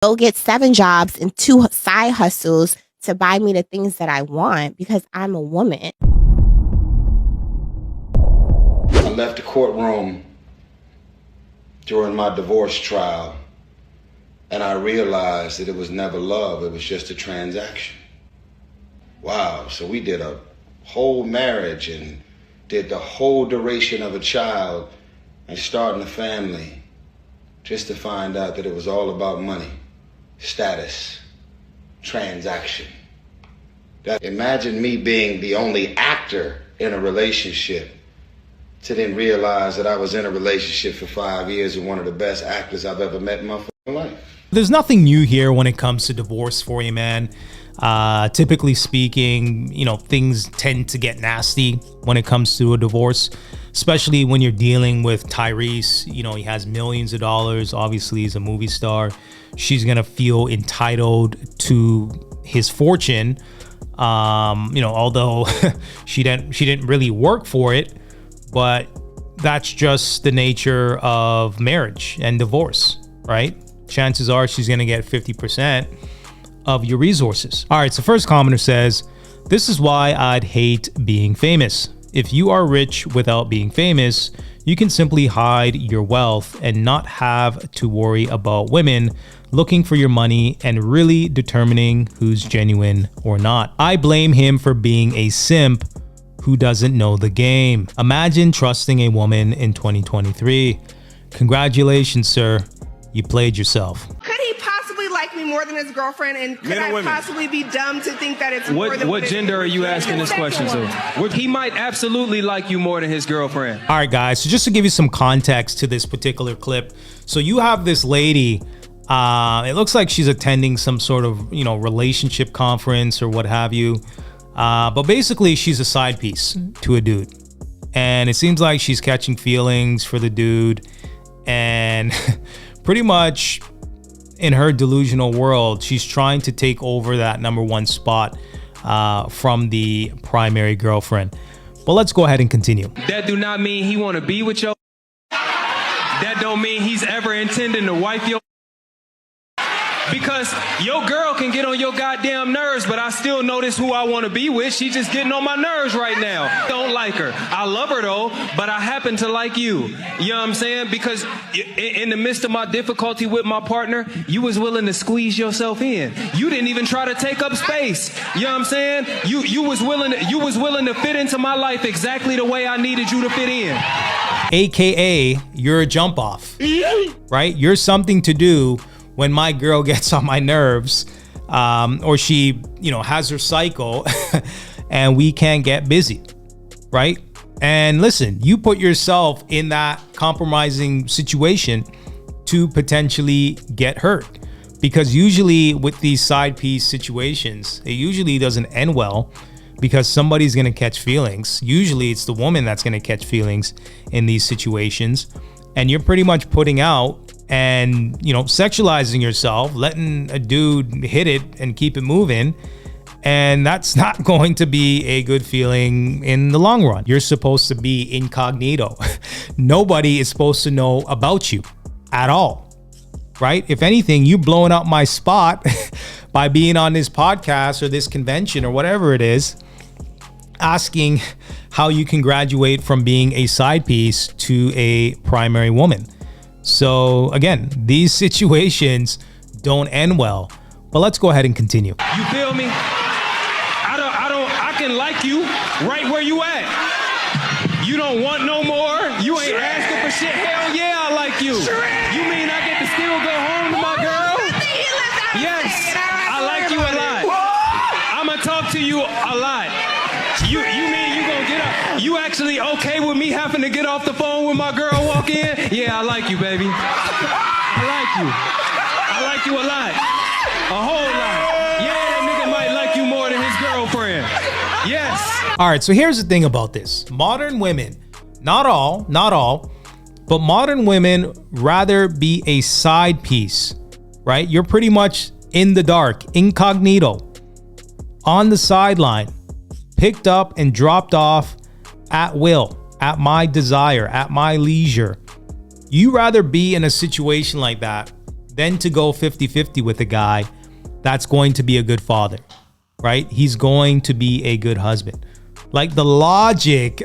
go get 7 jobs and 2 side hustles to buy me the things that I want because I'm a woman. I left the courtroom during my divorce trial, and I realized that it was never love, it was just a transaction. Wow, so we did a whole marriage and did the whole duration of a child and starting a family just to find out that it was all about money, status, transaction. Imagine me being the only actor in a relationship to then realize that I was in a relationship for 5 years with one of the best actors I've ever met in my life. There's nothing new here when it comes to divorce for you, man. Typically speaking, you know, things tend to get nasty when it comes to a divorce, especially when you're dealing with Tyrese. You know, he has millions of dollars. Obviously, he's a movie star. She's going to feel entitled to his fortune. You know, although she didn't really work for it, but that's just the nature of marriage and divorce, right? Chances are she's going to get 50% of your resources. All right, so first commenter says, this is why I'd hate being famous. If you are rich without being famous, you can simply hide your wealth and not have to worry about women looking for your money and really determining who's genuine or not. I blame him for being a simp who doesn't know the game. Imagine trusting a woman in 2023. Congratulations, sir. You played yourself. Could he possibly like me more than his girlfriend? And could I possibly be dumb to think that it's more than what gender are you asking this question to? He might absolutely like you more than his girlfriend. All right, guys. So just to give you some context to this particular clip. So you have this lady. It looks like she's attending some sort of, you know, relationship conference or what have you. But basically, she's a side piece to a dude. And it seems like she's catching feelings for the dude. And pretty much in her delusional world, she's trying to take over that #1 spot from the primary girlfriend. But let's go ahead and continue. That do not mean he want to be with your. That don't mean he's ever intending to wife your. Because your girl can get on your goddamn nerves, but I still know this who I want to be with. She's just getting on my nerves right now. Don't like her. I love her though, but I happen to like you. You know what I'm saying? Because in the midst of my difficulty with my partner, you was willing to squeeze yourself in. You didn't even try to take up space. You know what I'm saying? You was willing to fit into my life exactly the way I needed you to fit in. AKA, you're a jump off, right? You're something to do when my girl gets on my nerves, or she, you know, has her cycle and we can't get busy, right? And listen, you put yourself in that compromising situation to potentially get hurt, because usually with these side piece situations, it usually doesn't end well because somebody's going to catch feelings. Usually it's the woman that's going to catch feelings in these situations. And you're pretty much putting out and, you know, sexualizing yourself, letting a dude hit it and keep it moving. And that's not going to be a good feeling in the long run. You're supposed to be incognito. Nobody is supposed to know about you at all, right? If anything, you blowing up my spot by being on this podcast or this convention or whatever it is, asking how you can graduate from being a side piece to a primary woman. So again, these situations don't end well, but let's go ahead and continue. You feel me? I can like you right where you at. You don't want no more? You ain't asking for shit? Hell yeah, I like you. You mean I get to still go home to my girl? Yes, I like you a lot. I'ma talk to you a lot. You mean you gonna get up? You actually okay with me having to get off the phone when my girl walk in? Yeah, I like you, baby. I like you. I like you a lot. A whole lot. Yeah, that nigga might like you more than his girlfriend. Yes. All right, so here's the thing about this. Modern women, not all, but modern women rather be a side piece, right? You're pretty much in the dark, incognito, on the sideline, picked up and dropped off at will, at my desire, at my leisure. You rather be in a situation like that then to go 50-50 with a guy that's going to be a good father, right? He's going to be a good husband. Like the logic,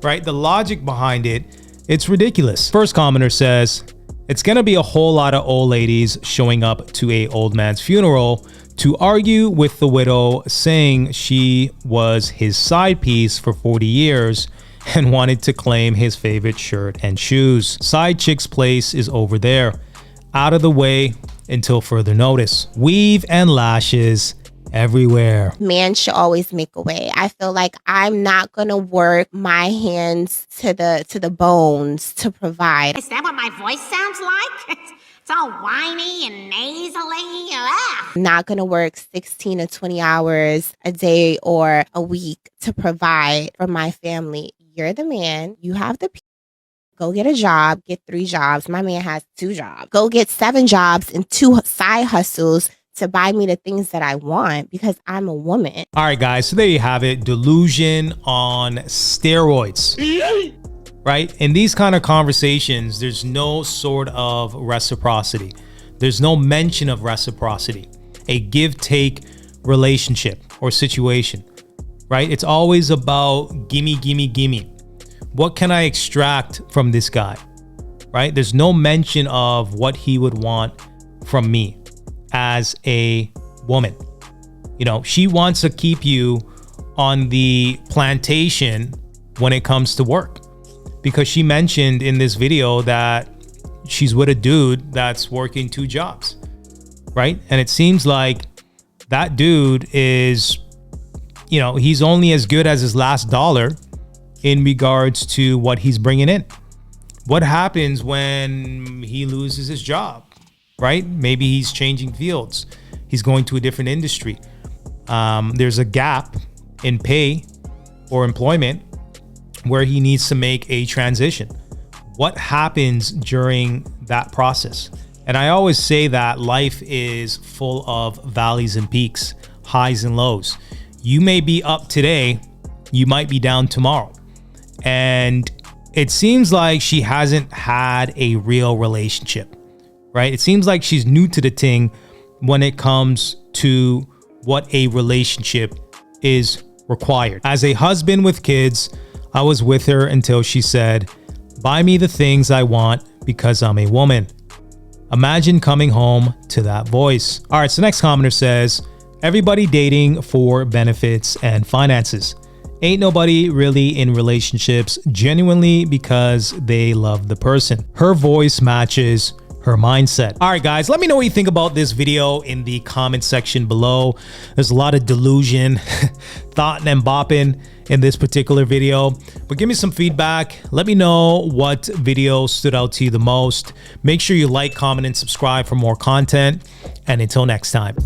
right? The logic behind it, it's ridiculous. First commenter says, it's gonna be a whole lot of old ladies showing up to a old man's funeral to argue with the widow, saying she was his side piece for 40 years and wanted to claim his favorite shirt and shoes. Side chick's place is over there, out of the way until further notice. Weave and lashes everywhere. Man should always make a way. I feel like I'm not gonna work my hands to the bones to provide. Is that what my voice sounds like? It's all whiny and nasally. I'm not gonna work 16 to 20 hours a day or a week to provide for my family. You're the man. You have the go get a job, get 3 jobs. My man has 2 jobs. Go get 7 jobs and 2 side hustles to buy me the things that I want because I'm a woman. All right, guys, so there you have it. Delusion on steroids, right? In these kind of conversations, there's no sort of reciprocity. There's no mention of reciprocity, a give-take relationship or situation, right? It's always about gimme, gimme, gimme. What can I extract from this guy, right? There's no mention of what he would want from me as a woman. You know, she wants to keep you on the plantation when it comes to work, because she mentioned in this video that she's with a dude that's working 2 jobs, right? And it seems like that dude is, you know, he's only as good as his last dollar in regards to what he's bringing in. What happens when he loses his job, right? Maybe he's changing fields. He's going to a different industry. There's a gap in pay or employment where he needs to make a transition. What happens during that process? And I always say that life is full of valleys and peaks, highs and lows. You may be up today, you might be down tomorrow. And it seems like she hasn't had a real relationship, right? It seems like she's new to the thing when it comes to what a relationship is required. As a husband with kids, I was with her until she said, buy me the things I want because I'm a woman. Imagine coming home to that voice. All right, so next commenter says, everybody dating for benefits and finances. Ain't nobody really in relationships genuinely because they love the person. Her voice matches her mindset. All right, guys, let me know what you think about this video in the comment section below. There's a lot of delusion, thought and bopping in this particular video, but give me some feedback. Let me know what video stood out to you the most. Make sure you like, comment, and subscribe for more content. And until next time.